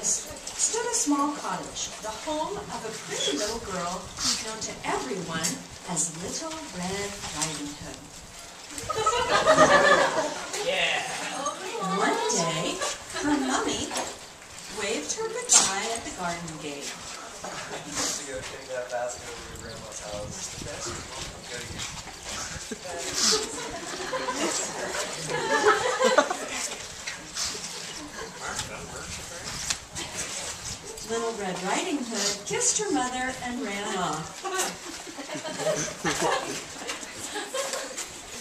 woods stood a small cottage, the home of a pretty little girl known to everyone as Little Red Riding Hood. One day, her mummy waved her goodbye at the garden gate. I used to go take that basket over to Grandma's house. The best go to get. Little Red Riding Hood kissed her mother and ran off.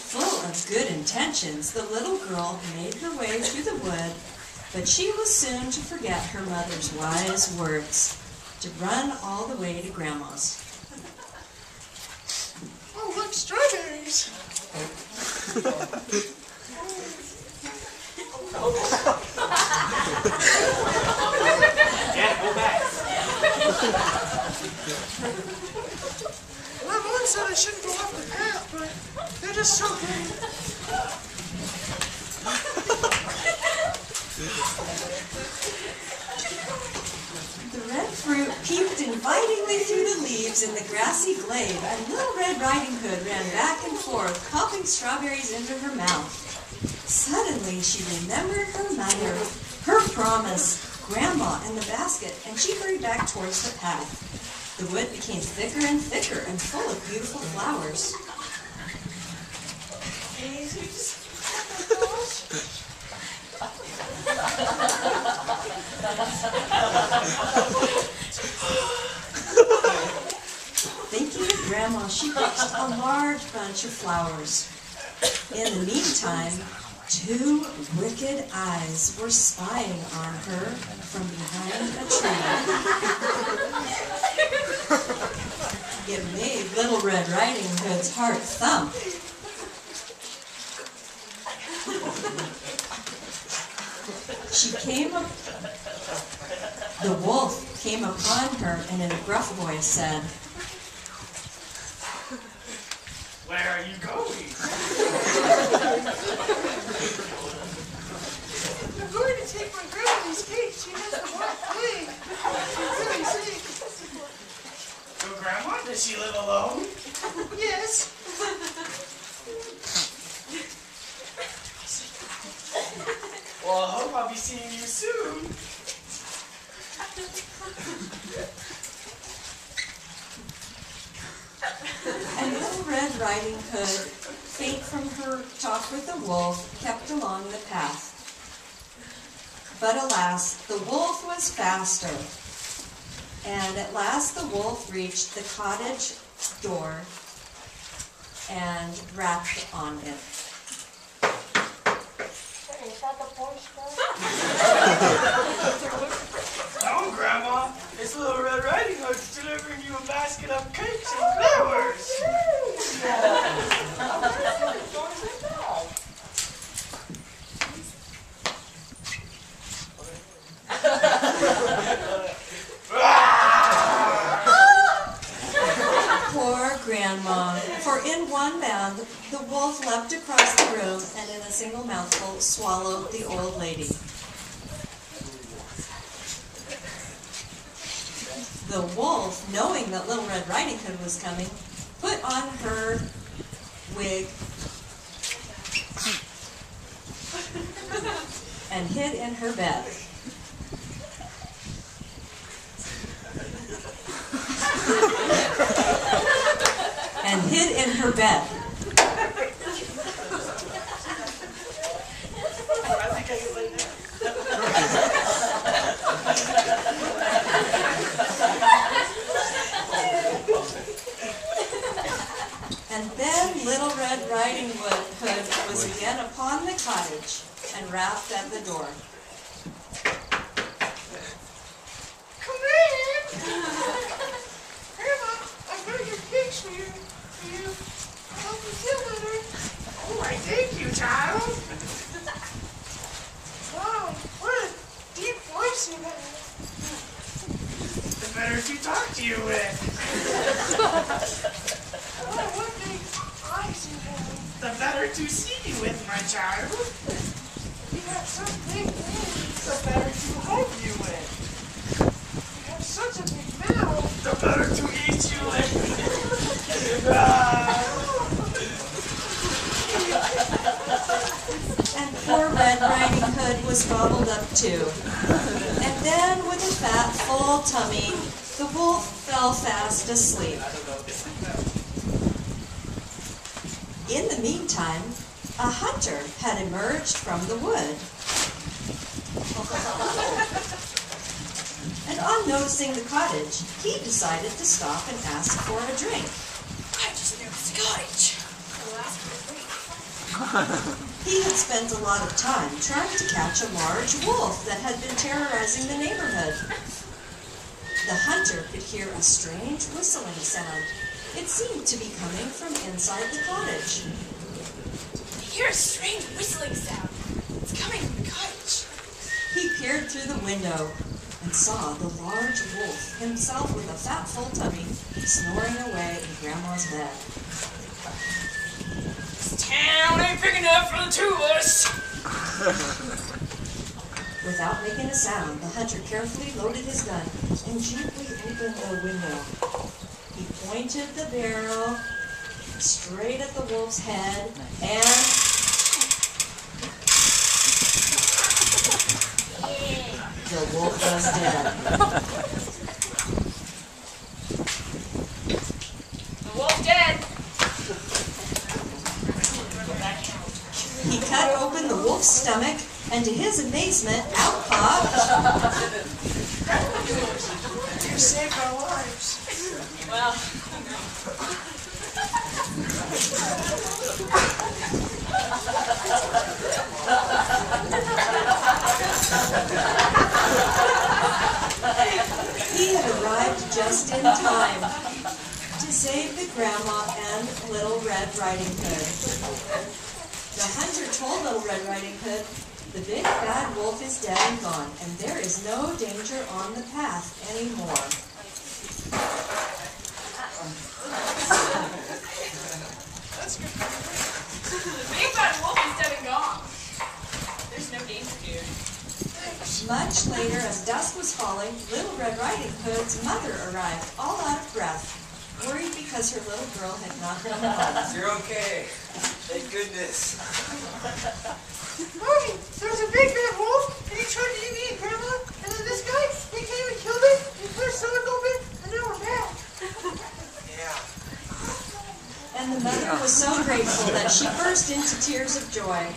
Full of good intentions, the little girl made her way through the wood, but she was soon to forget her mother's wise words, to run all the way to Grandma's. Oh, look, strawberries! Yeah, go back. My mom said I shouldn't go off the path, but they're just so pretty. The red fruit peeped invitingly through the leaves in the grassy glade, and Little Red Riding Hood ran back and forth, popping strawberries into her mouth. Suddenly, she remembered her mother, her promise, Grandma, and the basket, and she hurried back towards the path. The wood became thicker and thicker and full of beautiful flowers. Thinking of Grandma, she picked a large bunch of flowers. In the meantime, two wicked eyes were spying on her from behind a tree. It made Little Red Riding Hood's heart thump. The wolf came upon her and in a gruff voice said, Where are you going? I'm going to take my grandma these cakes. She has a hot plague. She's really sick. Your grandma? Does she live alone? Yes. Well, I hope I'll be seeing you soon. And Little Red Riding Hood, faint from her talk with the wolf, kept along the path. But alas, the wolf was faster. And at last the wolf reached the cottage door and rapped on it. Is that the voice No, Grandma. It's Little Red Riding Hood delivering you a basket of cakes and flowers. Poor Grandma, for in one bound the wolf leapt across the room and in a single mouthful swallowed the old lady. The wolf, knowing that Little Red Riding Hood was coming, put on her wig and hid in her bed. And hid in her bed. I think I can lay down. And then Little Red Riding Hood was again upon the cottage and rapped at the door. Come in! Grandma, I got your cakes for you. I hope you feel better. Oh, I thank you, child. Wow, what a deep voice you have. The better to talk to you with. Wow, what big eyes you have. The better to see you with, my child. You have some big wings. The better to hug you with. was gobbled up too. And then, with a fat, full tummy, the wolf fell fast asleep. In the meantime, a hunter had emerged from the wood. And on noticing the cottage, he decided to stop and ask for a drink. I just noticed a cottage. I'll ask for a drink. He had spent a lot of time trying to catch a large wolf that had been terrorizing the neighborhood. The hunter could hear a strange whistling sound. It seemed to be coming from inside the cottage. I hear a strange whistling sound. It's coming from the cottage. He peered through the window and saw the large wolf, himself with a fat, full tummy, snoring away in Grandma's bed. This town ain't big enough for the two of us. Without making a sound, the hunter carefully loaded his gun and gently opened the window. He pointed the barrel straight at the wolf's head and... the wolf was dead. The wolf's dead. He cut open the wolf's stomach, and to his amazement, out popped... You saved our lives. Well, He had arrived just in time to save the grandma and Little Red Riding Hood. The hunter told Little Red Riding Hood, "The big bad wolf is dead and gone, and there is no danger on the path anymore." that's good. The big bad wolf is dead and gone. There's no danger here. Much later, as dusk was falling, Little Red Riding Hood's mother arrived, all out of breath, worried because her little girl had not come home. You're okay. Thank goodness. Mommy, there was a big bad wolf, and he tried to eat me and Grandma, and then this guy, he came and killed it, and put his stomach open, and now we're back. Yeah. And the mother was so grateful that she burst into tears of joy.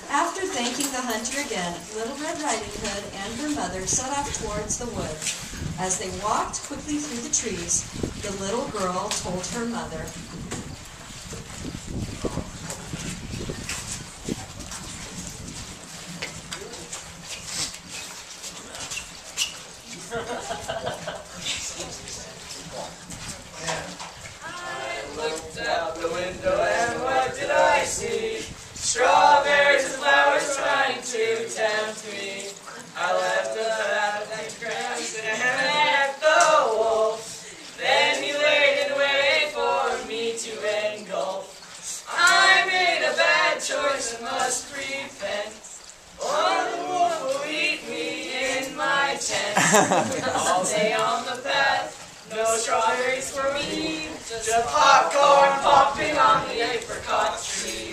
After thanking the hunter again, Little Red Riding Hood and her mother set off towards the woods. As they walked quickly through the trees, the little girl told her mother, Looked out the window and what did I see? Strawberries and flowers trying to tempt me. I left out the grass and met the wolf. Then he laid in wait for me to engulf. I made a bad choice and must repent, or the wolf will eat me in my tent. All day on the path, no strawberries for me, just popcorn popping on the apricot tree.